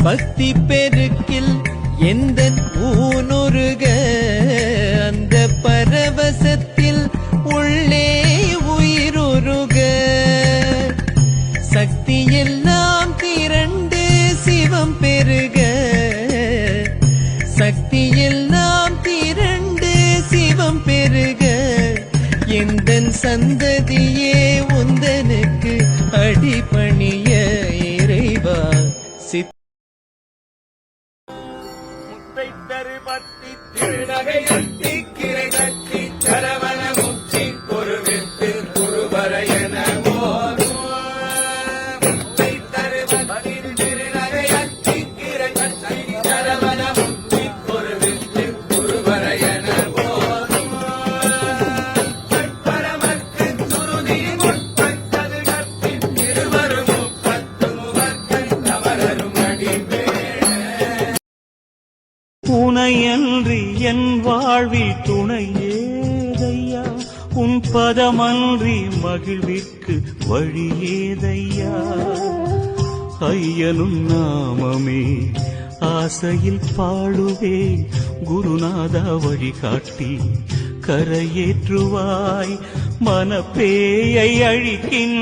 பக்தி பெருக்கில் எந்த ஊனுருக அந்த பரவசத்தில் உள்ளே உயிருருக சக்தி எல்லாம் திரண்டு சிவம் பெருக சக்தி எல்லாம் திரண்டு சிவம் பெருக எந்தன் சந்ததியே உந்தனுக்கு அடிபணிய இறைவா பத்தி திருநகை கட்டி கிரை கட்டி சரவண முச்சி பொருவித்து குருவரையன திருநகை கட்டி கிரை கட்டி சரவண முச்சி பொருவித்து குருவரையன பரமற்கு சுருதி முற்பட்டது கட்டி இருவரும் 30 முகர்கள் தவறரும் அடிவே உனையன்றி என் வாழ்வில் துணை ஏதையா உன் பதமன்றி மகிழ்விற்கு வழி ஏதையா ஐயனும் நாமமே ஆசையில் பாடுவேன் குருநாதா வழிகாட்டி கரையேற்றுவாய் மனப்பேயை அழிக்கின்ற